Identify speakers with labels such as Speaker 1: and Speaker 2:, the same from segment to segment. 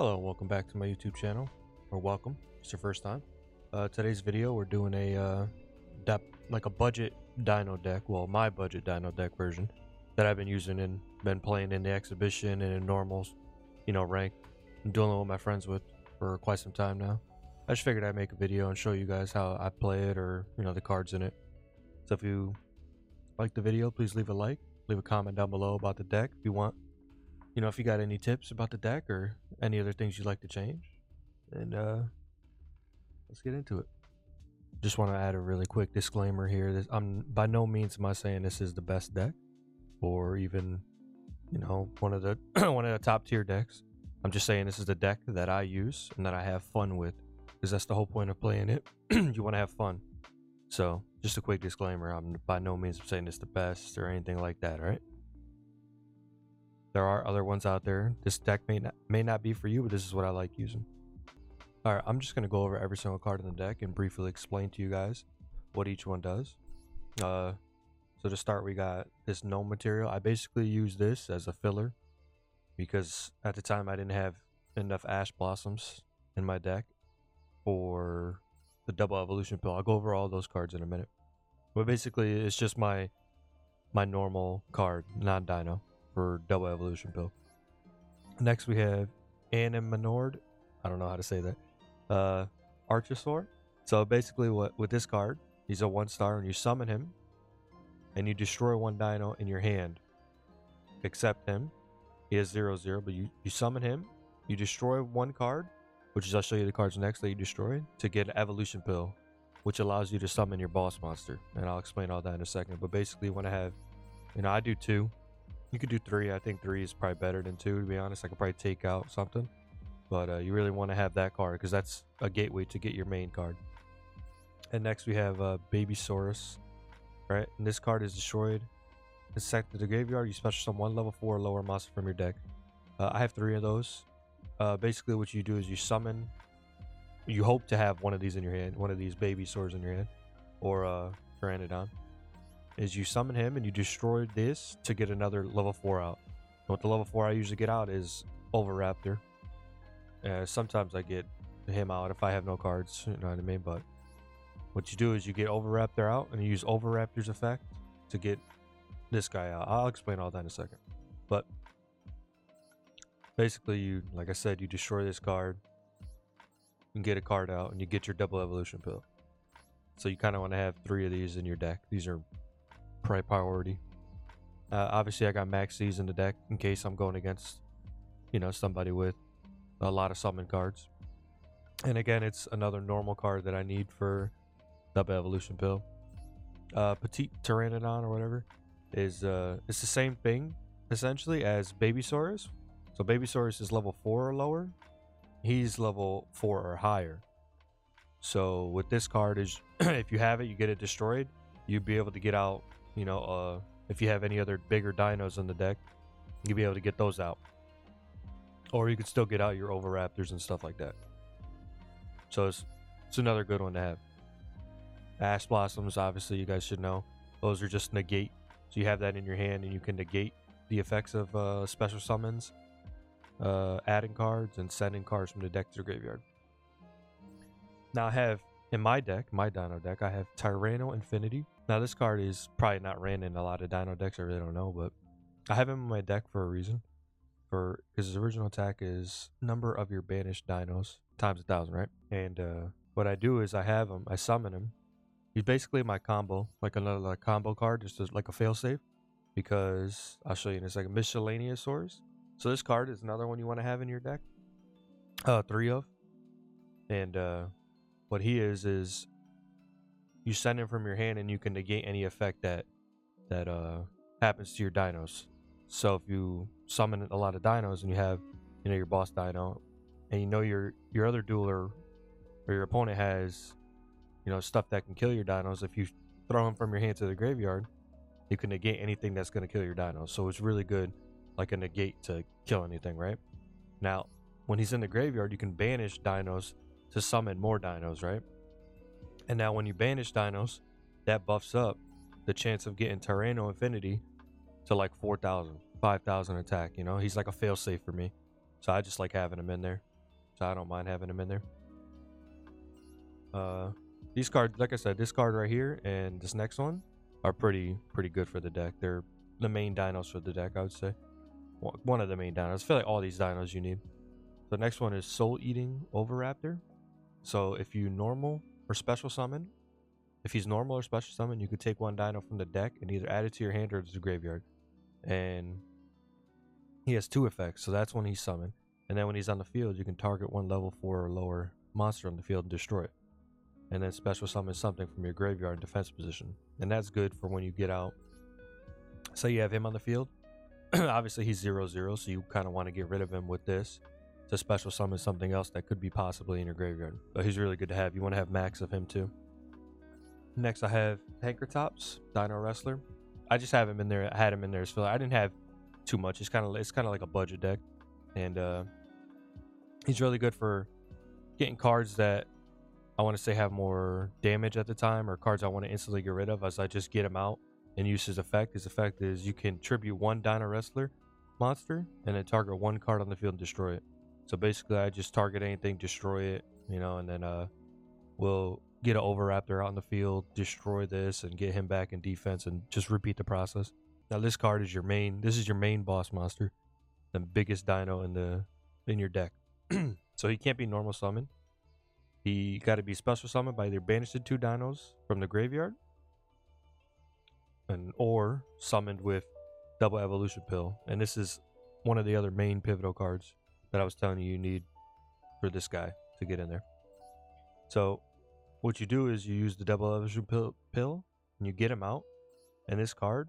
Speaker 1: Hello and welcome back to my YouTube channel, or welcome, if it's your first time. Today's video we're doing a like a budget Dino deck, well my budget Dino deck version that I've been using and been playing in the exhibition and in normals, rank, and dueling with my friends with for quite some time now. I just figured I'd make a video and show you guys how I play it, or the cards in it. So if you like the video, please leave a like, leave a comment down below about the deck if you want. If you got any tips about the deck or any other things you'd like to change, and let's get into it. Just want to add a really quick disclaimer here. I'm by no means am I saying this is the best deck, or even one of the one of the top tier decks. I'm just saying this is the deck that I use and that I have fun with, because that's the whole point of playing it. You want to have fun. So just a quick disclaimer. I'm by no means saying it's the best or anything like that. All right. There are other ones out there. This deck may not be for you, but this is what I like using. Alright, I'm just going to go over every single card in the deck and briefly explain to you guys what each one does. So to start, we got this gnome material. I basically use this as a filler because at the time I didn't have enough ash blossoms in my deck for the double evolution pill. I'll go over all those cards in a minute. But basically it's just my normal card, non-dino, for double evolution pill. Next we have Animanord. I don't know how to say that. Archosaur. So basically with this card, he's a 1-star and you summon him and you destroy one dino in your hand except him. He has 0/0, but you summon him, you destroy one card, which is, I'll show you the cards next that you destroy, to get an evolution pill, which allows you to summon your boss monster, and I'll explain all that in a second. But basically you want to have, I do 2. You could do 3. I think 3 is probably better than 2, to be honest. I could probably take out something. But you really want to have that card because that's a gateway to get your main card. And next we have Babysaurus. Right? And this card is destroyed. It's sent to the graveyard. You special summon 1 level 4 or lower monster from your deck. I have 3 of those. Basically what you do is you summon. You hope to have one of these in your hand. One of these Babysaurs in your hand. Or Pteranodon. Is you summon him and you destroy this to get another level 4 out. And what the level 4 I usually get out is Oviraptor. Sometimes I get him out if I have no cards, you know what I mean? But what you do is you get Oviraptor out and you use Oviraptor's effect to get this guy out. I'll explain all that in a second. But basically you, like I said, you destroy this card and get a card out and you get your double evolution pill. So you kind of want to have 3 of these in your deck. These are priority. Obviously I got max these in the deck in case I'm going against somebody with a lot of summon cards. And again, it's another normal card that I need for double evolution pill. Petite Pteranodon or whatever is it's the same thing essentially as Babysaurus. So Babysaurus is level 4 or lower. He's level 4 or higher. So with this card is if you have it, you get it destroyed, you'd be able to get out, if you have any other bigger dinos in the deck, you'll be able to get those out. Or you could still get out your Oviraptors and stuff like that. So it's another good one to have. Ash Blossoms, obviously, you guys should know. Those are just negate. So you have that in your hand and you can negate the effects of special summons, adding cards, and sending cards from the deck to the graveyard. Now I have, in my deck, my Dino deck, I have Tyranno Infinity. Now this card is probably not ran in a lot of Dino decks, I really don't know, but I have him in my deck for a reason. Because his original attack is number of your banished dinos times 1,000, right? And what I do is I summon him. He's basically my combo, like another combo card, just like a failsafe. Because I'll show you in a second. Miscellaneousaurus. So this card is another one you want to have in your deck. 3 of. And what he is you send him from your hand and you can negate any effect that happens to your dinos. So if you summon a lot of dinos and you have, your boss dino, and your other dueler or your opponent has, stuff that can kill your dinos, if you throw him from your hand to the graveyard, you can negate anything that's going to kill your dinos. So it's really good, like a negate to kill anything, right? Now, when he's in the graveyard, you can banish dinos to summon more dinos, right? And now when you banish dinos, that buffs up the chance of getting Tyranno Infinity to like 4,000, 5,000 attack. He's like a failsafe for me. So I just like having him in there. so I don't mind having him in there. These cards, like I said, this card right here and this next one are pretty good for the deck. They're the main dinos for the deck, I would say. One of the main dinos. I feel like all these dinos you need. The next one is Soul Eating Overraptor. So if you normal or special summon, if he's normal or special summon, you could take one dino from the deck and either add it to your hand or to the graveyard. And he has 2 effects, so that's when he's summoned. And then when he's on the field, you can target one level 4 or lower monster on the field and destroy it. And then special summon something from your graveyard in defense position. And that's good for when you get out. Say you have him on the field. Obviously he's 0/0, so you kind of want to get rid of him with this to special summon something else that could be possibly in your graveyard. But he's really good to have. You want to have max of him too. Next I have Hankertops, Dino Wrestler. I just have him in there. I had him in there as filler. I didn't have too much. It's kind of like a budget deck. And he's really good for getting cards that I want to say have more damage at the time, or cards I want to instantly get rid of as I just get him out and use his effect. His effect is you can tribute one Dino Wrestler monster and then target one card on the field and destroy it. So basically I just target anything, destroy it, and then we'll get an Overraptor out in the field, destroy this, and get him back in defense, and just repeat the process. Now this card is your main. This is your main boss monster, the biggest dino in your deck. So he can't be normal summoned. He got to be special summoned by either banishing 2 dinos from the graveyard, or summoned with double evolution pill. And this is one of the other main pivotal cards that I was telling you need for this guy to get in there. So what you do is you use the double evolution pill and you get him out. And this card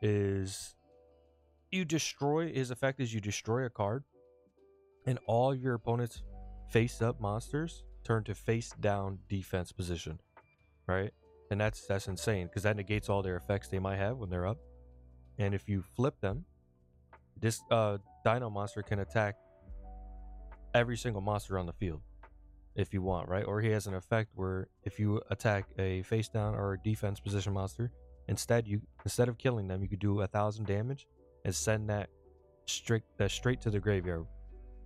Speaker 1: is you destroy. His effect is you destroy a card, and all your opponent's face up monsters turn to face down defense position, right? And that's insane, because that negates all their effects they might have when they're up. And if you flip them, this dino monster can attack every single monster on the field if you want, right? Or he has an effect where if you attack a face down or a defense position monster, instead of killing them, you could do 1,000 damage and send that straight to the graveyard.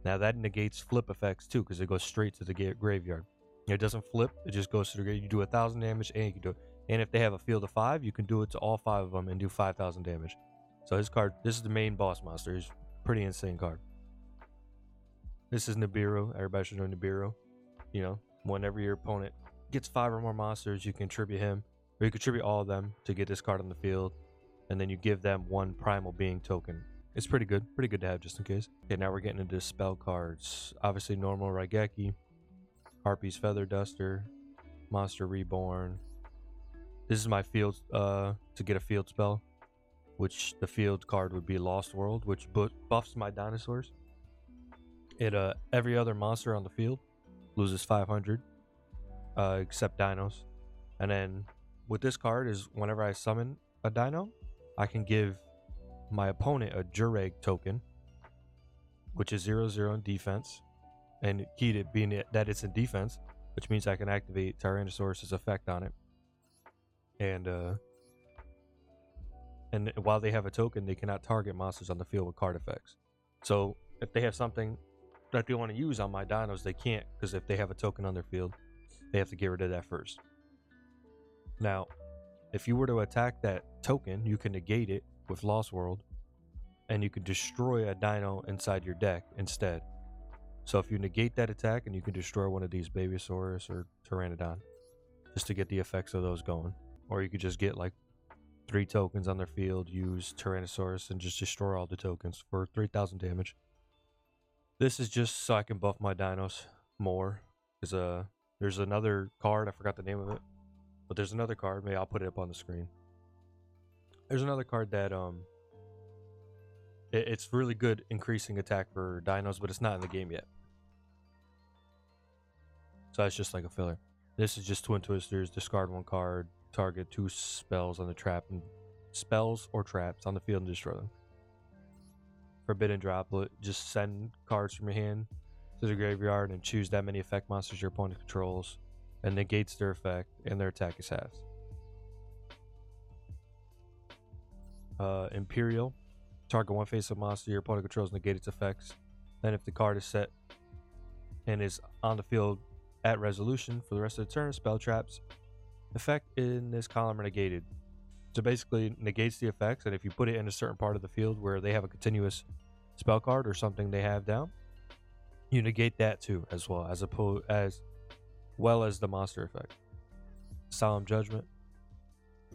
Speaker 1: Now that negates flip effects too, because it goes straight to the graveyard. It doesn't flip; it just goes to the graveyard. You do 1,000 damage, and you can do it. And if they have a field of 5, you can do it to all 5 of them and do 5,000 damage. So his card, this is the main boss monster. He's a pretty insane card. This is Nibiru. Everybody should know Nibiru. Whenever your opponent gets 5 or more monsters, you can tribute him, or you can tribute all of them to get this card on the field, and then you give them 1 primal being token. It's pretty good to have just in case. Okay, now we're getting into spell cards. Obviously normal Raigeki, Harpy's Feather Duster, Monster Reborn. This is my field to get a field spell, which the field card would be Lost World, which buffs my dinosaurs. It every other monster on the field loses 500, except dinos. And then with this card is whenever I summon a dino, I can give my opponent a Jureg token, which is 0/0 in defense, and key to being that it's in defense, which means I can activate Tyrannosaurus's effect on it. And while they have a token, they cannot target monsters on the field with card effects. So if they have something that they want to use on my dinos, they can't, because if they have a token on their field, they have to get rid of that first. Now, if you were to attack that token, you can negate it with Lost World, and you can destroy a dino inside your deck instead. So if you negate that attack, and you can destroy one of these Babysaurus or Pteranodon, just to get the effects of those going. Or you could just get like 3 tokens on their field, use Tyrannosaurus, and just destroy all the tokens for 3,000 damage. This is just so I can buff my dinos more. There's another card, I forgot the name of it, but there's another card, maybe I'll put it up on the screen. There's another card that it's really good increasing attack for dinos, but it's not in the game yet. So it's just like a filler. This is just Twin Twisters. Discard 1 card, target 2 spells on the trap, and spells or traps on the field and destroy them. Forbidden Droplet, just send cards from your hand to the graveyard and choose that many effect monsters your opponent controls, and negates their effect, and their attack is halved. Imperial, target 1 face-up monster your opponent controls, negate its effects. Then if the card is set and is on the field at resolution for the rest of the turn, spell traps effect in this column are negated. So basically negates the effects, and if you put it in a certain part of the field where they have a continuous spell card or something they have down, you negate that too as well as the monster effect. Solemn Judgment.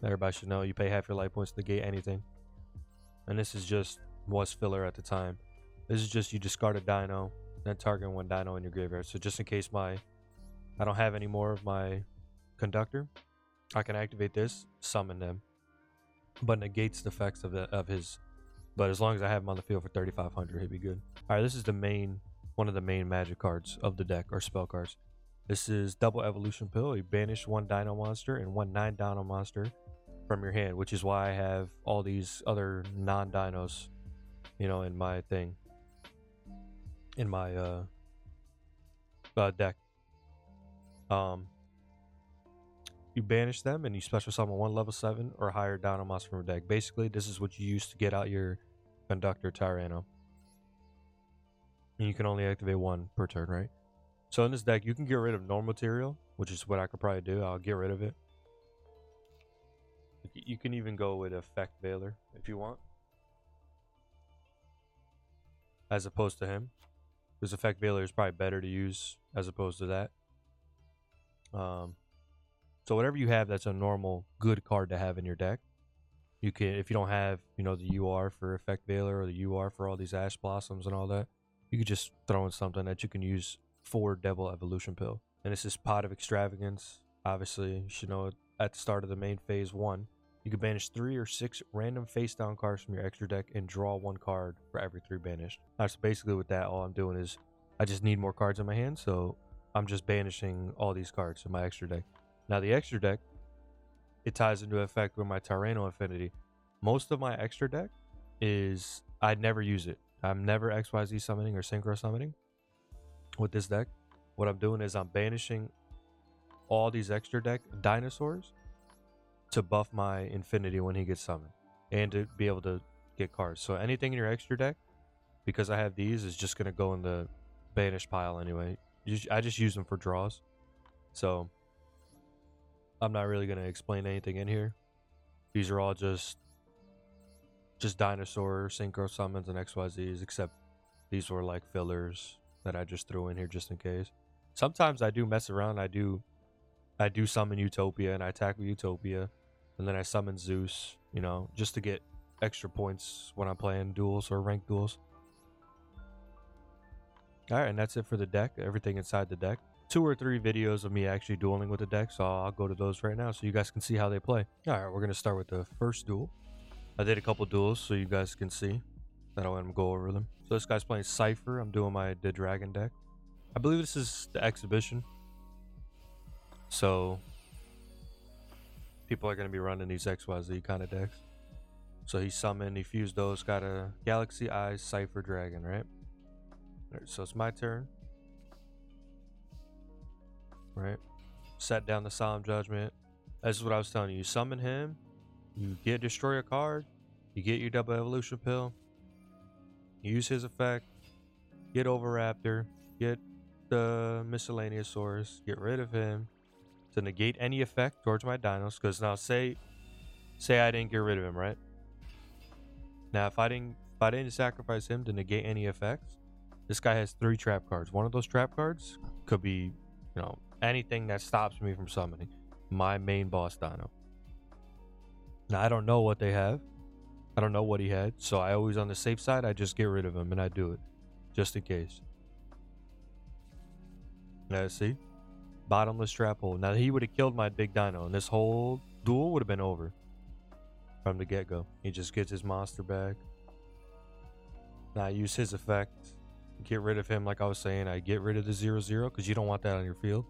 Speaker 1: Everybody should know you pay half your life points to negate anything. And this is just was filler at the time. This is just you discard a dino, then target one dino in your graveyard. So just in case I don't have any more of my conductor, I can activate this, summon them, but negates the effects of his. But as long as I have him on the field for 3,500, he'd be good. All right, this is one of the main magic cards of the deck, or spell cards. This is double evolution pill. You banish one dino monster and one 9 dino monster from your hand, which is why I have all these other non-dinos, in my thing, in my deck. You banish them and you special summon one level 7 or higher dino monster from your deck. Basically, this is what you use to get out your conductor Tyranno. And you can only activate one per turn, right? So in this deck, you can get rid of normal material, which is what I could probably do. I'll get rid of it. You can even go with Effect Veiler if you want, as opposed to him, because Effect Veiler is probably better to use as opposed to that. So whatever you have that's a normal good card to have in your deck, you can, if you don't have, the UR for Effect Veiler or the UR for all these Ash Blossoms and all that, you could just throw in something that you can use for Devil Evolution Pill. And this is Pot of Extravagance. Obviously, you should know at the start of the main phase 1, you can banish 3 or 6 random face down cards from your extra deck and draw 1 card for every 3 banished. So basically with that, all I'm doing is I just need more cards in my hand, so I'm just banishing all these cards in my extra deck. Now the extra deck, it ties into effect with my Tyranno Affinity. Most of my extra deck is, I'd never use it. I'm never XYZ summoning or synchro summoning with this deck. What I'm doing is I'm banishing all these extra deck dinosaurs to buff my Infinity when he gets summoned and to be able to get cards. So anything in your extra deck, because I have these, is just going to go in the banished pile anyway. I just use them for draws. So I'm not really going to explain anything in here. These are all just dinosaur synchro summons and XYZs, except these were like fillers that I just threw in here just in case. Sometimes I do mess around. I do summon Utopia and I attack with Utopia, and then I summon Zeus, just to get extra points when I'm playing duels or ranked duels. Alright, and that's it for the deck, everything inside the deck. 2 or 3 videos of me actually dueling with the deck, so I'll go to those right now so you guys can see how they play. Alright, we're going to start with the first duel. I did a couple duels so you guys can see. I don't want to go over them. So this guy's playing Cypher. I'm doing the Dragon deck. I believe this is the exhibition. So people are going to be running these XYZ kind of decks. So he summoned, he fused those, got a Galaxy Eyes Cypher Dragon, right? Alright, so it's my turn. Right? Set down the Solemn Judgment. This is what I was telling you. You summon him, you destroy a card, you get your double evolution pill, you use his effect, get Overraptor, get the Miscellaneous Source, get rid of him to negate any effect towards my dinos. Because now say I didn't get rid of him, right? Now if I didn't sacrifice him to negate any effects, this guy has 3 trap cards. One of those trap cards could be, anything that stops me from summoning my main boss dino. Now I don't know what they have. I don't know what he had. So I always, on the safe side, I just get rid of him and I do it just in case. Now see? Bottomless trap hole. Now he would have killed my big dino and this whole duel would have been over from the get-go. He just gets his monster back. Now I use his effect. Get rid of him, like I was saying. I get rid of the 0/0 because you don't want that on your field.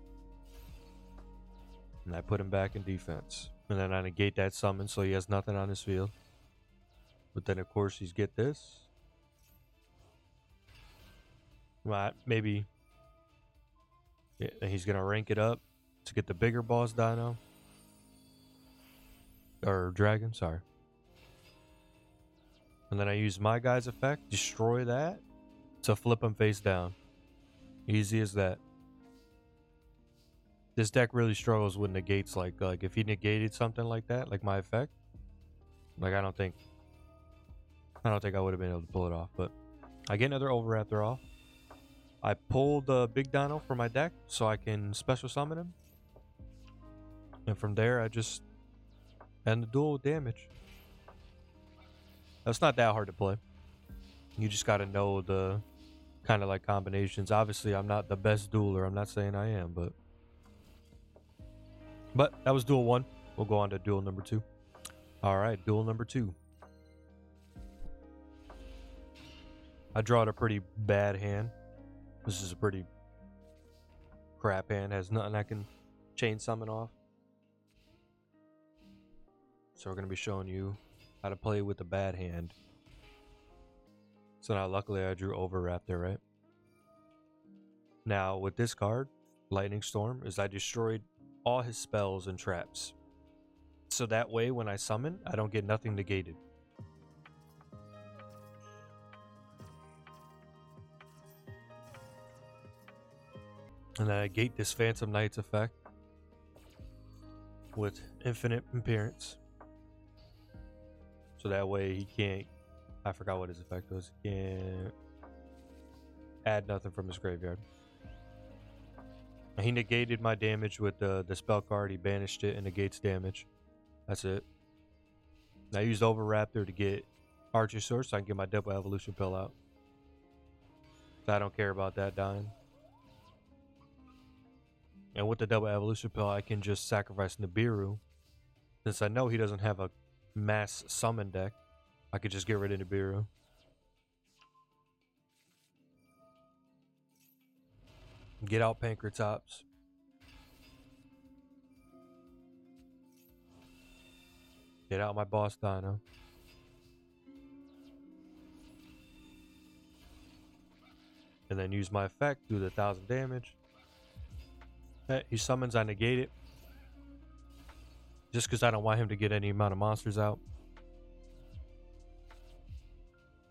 Speaker 1: And I put him back in defense. And then I negate that summon so he has nothing on his field. But then of course he's get this. Well, maybe he's gonna rank it up to get the bigger boss dino. Or dragon, sorry. And then I use my guy's effect, destroy that, to flip him face down. Easy as that. This deck really struggles with negates. Like if he negated something like that, like my effect, like I don't think I would have been able to pull it off. But I get another Overraptor off. I pull the big Dino from my deck so I can special summon him. And from there, I just end the duel with damage. That's not that hard to play. You just got to know the kind of like combinations. Obviously, I'm not the best dueler. I'm not saying I am, but that was duel 1. We'll go on to duel number 2. All right, duel number 2. I draw a pretty bad hand. This is a pretty crap hand. Has nothing I can chain summon off. So we're going to be showing you how to play with a bad hand. So now luckily I drew Overraptor, right? Now with this card, Lightning Storm, is I destroyed all his spells and traps. So that way when I summon, I don't get nothing negated. And then I gate this Phantom Knight's effect with infinite appearance. So that way he can't, I forgot what his effect was, he can't add nothing from his graveyard. And he negated my damage with the spell card, he banished it and negates damage. That's it. I used Overraptor to get Archer Sword so I can get my double evolution pill out. So I don't care about that dying. And with the double evolution pill, I can just sacrifice Nibiru. Since I know he doesn't have a mass summon deck, I could just get rid of Nibiru. Get out Pankratops. Get out my boss Dino. And then use my effect, do the 1000 damage. He summons, I negate it. Just because I don't want him to get any amount of monsters out.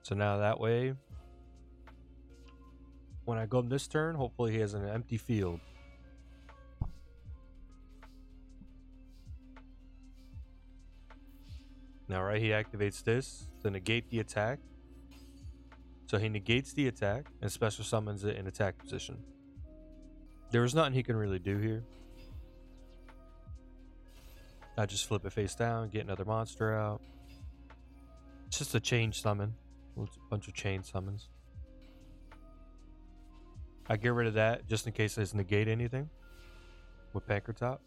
Speaker 1: So now that way, when I go this turn, hopefully he has an empty field. Now right, he activates this to negate the attack. So he negates the attack and special summons it in attack position. There was nothing he can really do here. I just flip it face down, get another monster out. It's just a change summon. It's a bunch of chain summons. I get rid of that just in case I negate anything with Pankratops.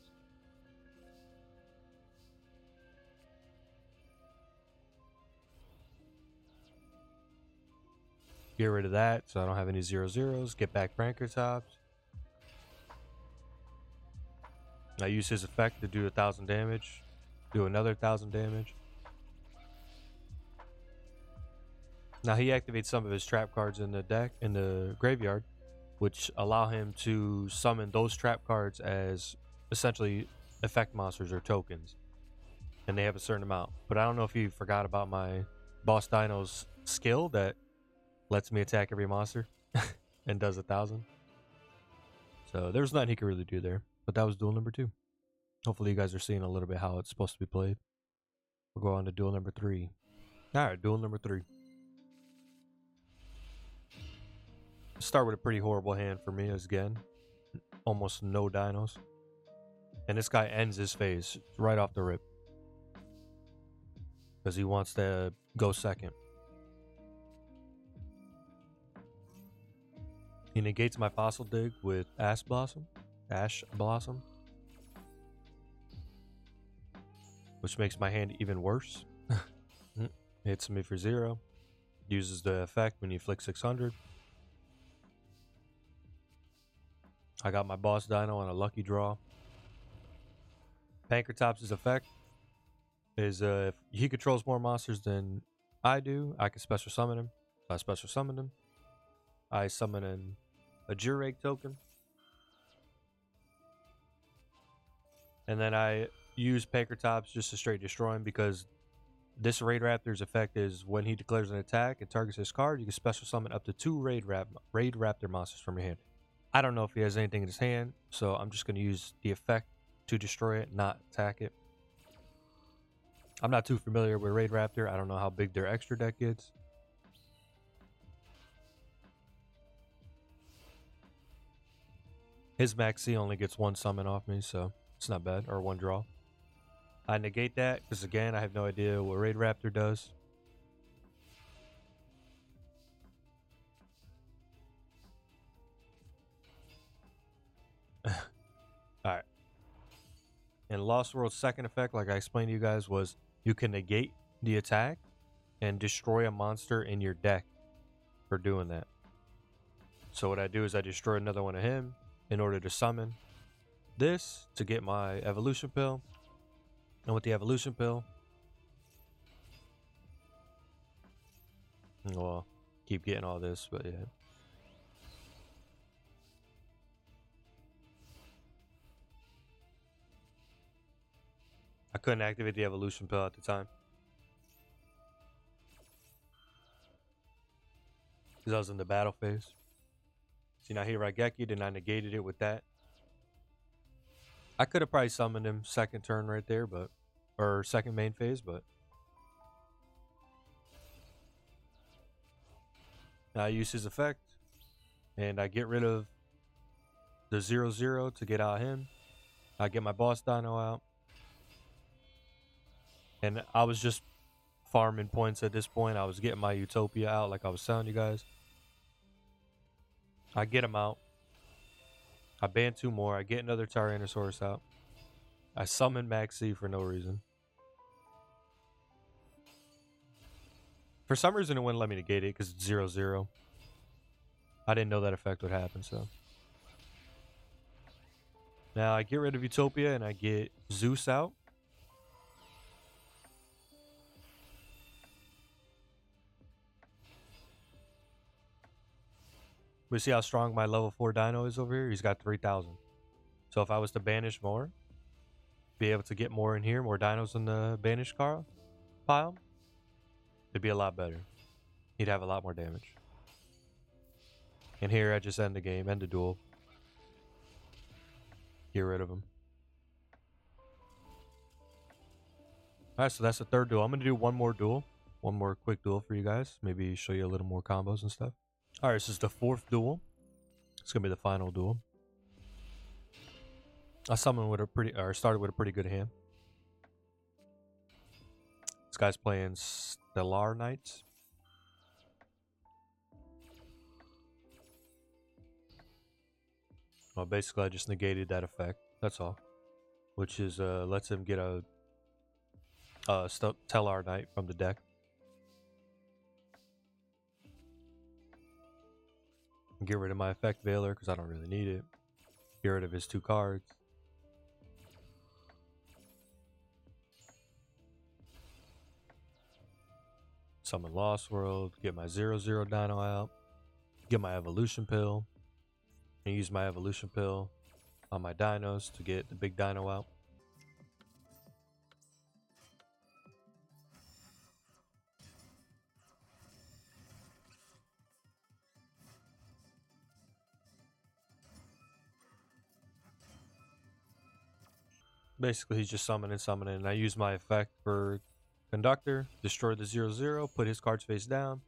Speaker 1: Get rid of that so I don't have any 0/0s. Get back Pankratops. I use his effect to do 1000 damage. Do another 1000 damage. Now he activates some of his trap cards in the deck, in the graveyard, which allow him to summon those trap cards as essentially effect monsters or tokens. And they have a certain amount. But I don't know if you forgot about my boss Dino's skill that lets me attack every monster and does 1000. So there's nothing he could really do there. But that was duel number 2. Hopefully you guys are seeing a little bit how it's supposed to be played. We'll go on to duel number 3. Alright, duel number 3. Start with a pretty horrible hand for me again. Almost no dinos. And this guy ends his phase right off the rip. Because he wants to go second. He negates my Fossil Dig with Ash Blossom. Which makes my hand even worse. Hits me for 0. Uses the effect when you flick 600. I got my boss Dino on a lucky draw. Pankratops' effect is if he controls more monsters than I do, I can special summon him. So I special summon him. I summon in a Jureg token. And then I use Pankratops just to straight destroy him because this Raid Raptor's effect is when he declares an attack and targets his card, you can special summon up to 2 Raid Raptor monsters from your hand. I don't know if he has anything in his hand, so I'm just going to use the effect to destroy it, not attack it. I'm not too familiar with Raid Raptor. I don't know how big their extra deck is. His Maxi only gets one summon off me, so it's not bad, or one draw. I negate that because, again, I have no idea what Raid Raptor does. Alright. And Lost World's second effect, like I explained to you guys, was you can negate the attack and destroy a monster in your deck for doing that. So what I do is I destroy another one of him in order to summon this to get my evolution pill. And with the evolution pill, well, keep getting all this, but yeah. I couldn't activate the evolution pill at the time, because I was in the battle phase. See, now here Raigeki, then I negated it with that. I could have probably summoned him second turn right there, but, or second main phase, but now I use his effect, and I get rid of the 0/0 to get out him. I get my boss Dino out, and I was just farming points at this point. I was getting my Utopia out, like I was telling you guys. I get him out. I ban 2 more. I get another Tyrannosaurus out. I summon Maxi for no reason. For some reason, it wouldn't let me negate it because it's 0/0. I didn't know that effect would happen, so. Now I get rid of Utopia and I get Zeus out. We see how strong my level 4 Dino is over here? He's got 3,000. So if I was to banish more, be able to get more in here, more dinos in the banished pile, it'd be a lot better. He'd have a lot more damage. And here I just end the game, end the duel. Get rid of him. Alright, so that's the third duel. I'm going to do one more duel. One more quick duel for you guys. Maybe show you a little more combos and stuff. Alright, this is the 4th duel. It's going to be the final duel. I summoned with a pretty, or started with a pretty good hand. This guy's playing Stellar Knights. Well, basically I just negated that effect. That's all. Which is, lets him get a Stellar Knight from the deck. Get rid of my effect Veiler because I don't really need it. Get rid of his 2 cards. Summon Lost World. Get my 0/0 Dino out. Get my evolution pill. And use my evolution pill on my dinos to get the big dino out. Basically, he's just summoning, and I use my effect for Conductor, destroy the 0/0, put his cards face down.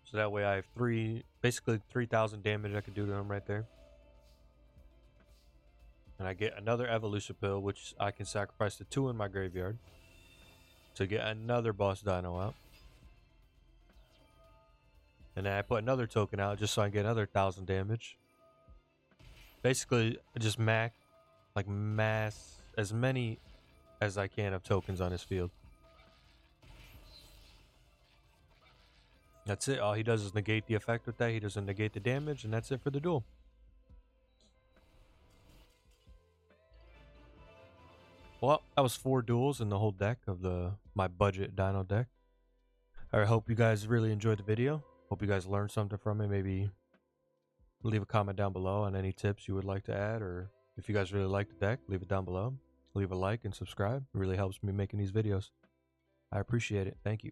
Speaker 1: So that way I have basically 3,000 damage I can do to him right there. And I get another evolution pill, which I can sacrifice the 2 in my graveyard to get another boss dino out. And then I put another token out just so I can get another 1,000 damage. Basically, just mass as many as I can of tokens on his field. That's it. All he does is negate the effect with that. He doesn't negate the damage, and that's it for the duel. Well, that was 4 duels in the whole deck of my budget Dino deck. I hope you guys really enjoyed the video. Hope you guys learned something from it. Maybe leave a comment down below on any tips you would like to add, or if you guys really like the deck, leave it down below. Leave a like and subscribe. It really helps me making these videos. I appreciate it. Thank you.